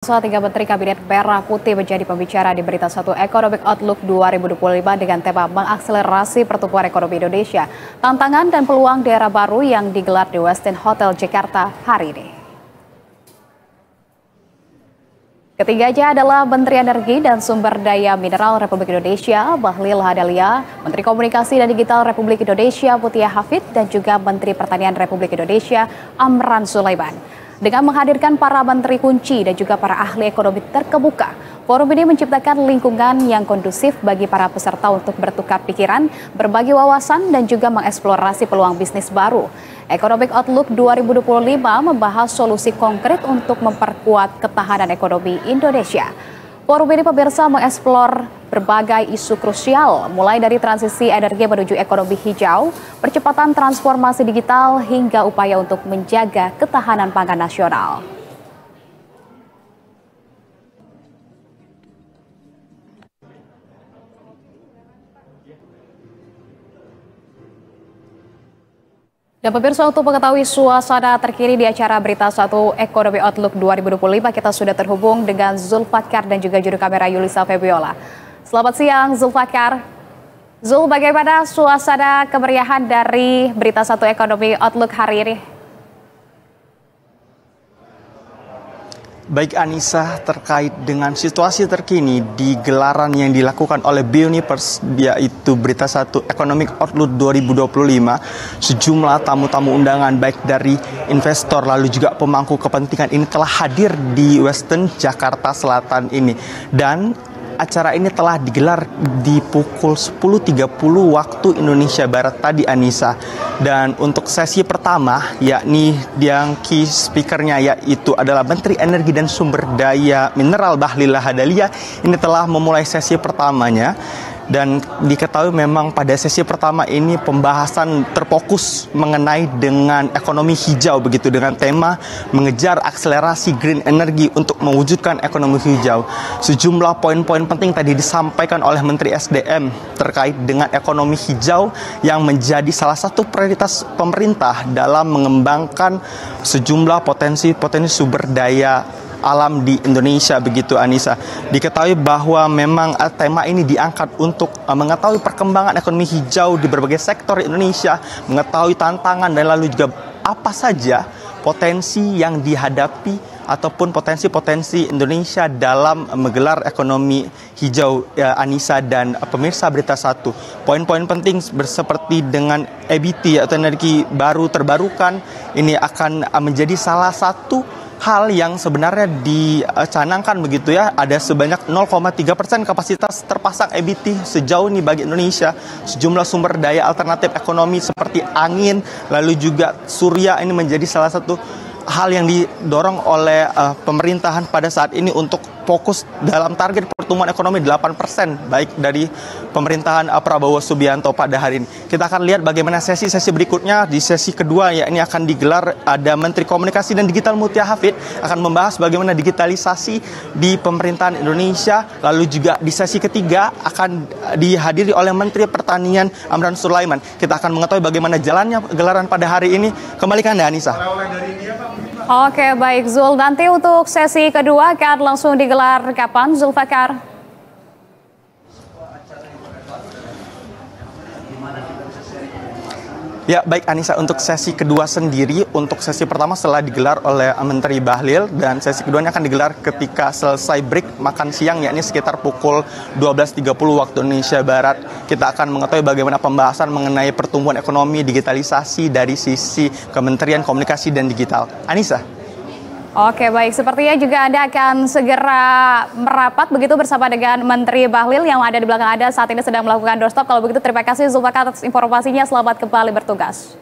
Tiga Menteri Kabinet Merah Putih menjadi pembicara di Berita Satu Economic Outlook 2025 dengan tema mengakselerasi pertumbuhan ekonomi Indonesia, tantangan dan peluang daerah baru yang digelar di Westin Hotel Jakarta hari ini. Ketiganya adalah Menteri Energi dan Sumber Daya Mineral Republik Indonesia, Bahlil Lahadalia, Menteri Komunikasi dan Digital Republik Indonesia, Mutia Hafid, dan juga Menteri Pertanian Republik Indonesia, Amran Sulaiman. Dengan menghadirkan para menteri kunci dan juga para ahli ekonomi terkemuka, forum ini menciptakan lingkungan yang kondusif bagi para peserta untuk bertukar pikiran, berbagi wawasan, dan juga mengeksplorasi peluang bisnis baru. Economic Outlook 2025 membahas solusi konkret untuk memperkuat ketahanan ekonomi Indonesia. Forum ini pemirsa mengeksplor berbagai isu krusial, mulai dari transisi energi menuju ekonomi hijau, percepatan transformasi digital, hingga upaya untuk menjaga ketahanan pangan nasional. Dan pemirsa, untuk mengetahui suasana terkini di acara Berita Satu Economic Outlook 2025, kita sudah terhubung dengan Zulfakar dan juga juru kamera Yulisa Febiola. Selamat siang Zulfakar. Zul, bagaimana suasana kemeriahan dari Berita Satu Economic Outlook hari ini? Baik Anissa, terkait dengan situasi terkini di gelaran yang dilakukan oleh Buniverse, yaitu Berita Satu Economic Outlook 2025, sejumlah tamu-tamu undangan baik dari investor lalu juga pemangku kepentingan ini telah hadir di Westin Jakarta Selatan ini. Dan acara ini telah digelar di pukul 10.30 waktu Indonesia Barat tadi, Anissa. Dan untuk sesi pertama, yakni yang key speakernya yaitu adalah Menteri Energi dan Sumber Daya Mineral Bahlil Lahadalia, ini telah memulai sesi pertamanya. Dan diketahui memang pada sesi pertama ini pembahasan terfokus mengenai dengan ekonomi hijau, begitu, dengan tema mengejar akselerasi green energy untuk mewujudkan ekonomi hijau. Sejumlah poin-poin penting tadi disampaikan oleh Menteri SDM terkait dengan ekonomi hijau yang menjadi salah satu prioritas pemerintah dalam mengembangkan sejumlah potensi-potensi sumber daya alam di Indonesia, begitu Anissa. Diketahui bahwa memang tema ini diangkat untuk mengetahui perkembangan ekonomi hijau di berbagai sektor Indonesia, mengetahui tantangan dan lalu juga apa saja potensi yang dihadapi ataupun potensi-potensi Indonesia dalam menggelar ekonomi hijau, Anissa dan pemirsa Berita Satu. Poin-poin penting seperti dengan EBT atau energi baru terbarukan ini akan menjadi salah satu hal yang sebenarnya dicanangkan, begitu ya. Ada sebanyak 0,3% kapasitas terpasang EBT sejauh ini bagi Indonesia. Sejumlah sumber daya alternatif ekonomi seperti angin, lalu juga surya ini menjadi salah satu hal yang didorong oleh pemerintahan pada saat ini untuk fokus dalam target pertumbuhan ekonomi 8% baik dari pemerintahan Prabowo Subianto pada hari ini. Kita akan lihat bagaimana sesi-sesi berikutnya. Di sesi kedua ya ini akan digelar, ada Menteri Komunikasi dan Digital Mutia Hafid akan membahas bagaimana digitalisasi di pemerintahan Indonesia. Lalu juga di sesi ketiga akan dihadiri oleh Menteri Pertanian Amran Sulaiman. Kita akan mengetahui bagaimana jalannya gelaran pada hari ini. Kembali ke Anda, Anissa. Oke, baik Zul. Nanti untuk sesi kedua akan langsung digelar kapan, Zulfakar? Ya, baik Anissa, untuk sesi kedua sendiri, untuk sesi pertama setelah digelar oleh Menteri Bahlil, dan sesi keduanya akan digelar ketika selesai break makan siang, yakni sekitar pukul 12.30 waktu Indonesia Barat. Kita akan mengetahui bagaimana pembahasan mengenai pertumbuhan ekonomi, digitalisasi dari sisi Kementerian Komunikasi dan Digital. Anissa. Oke, baik. Sepertinya juga Anda akan segera merapat begitu bersama dengan Menteri Bahlil yang ada di belakang Anda saat ini sedang melakukan doorstop. Kalau begitu, terima kasih Zulfakar atas informasinya. Selamat kembali bertugas.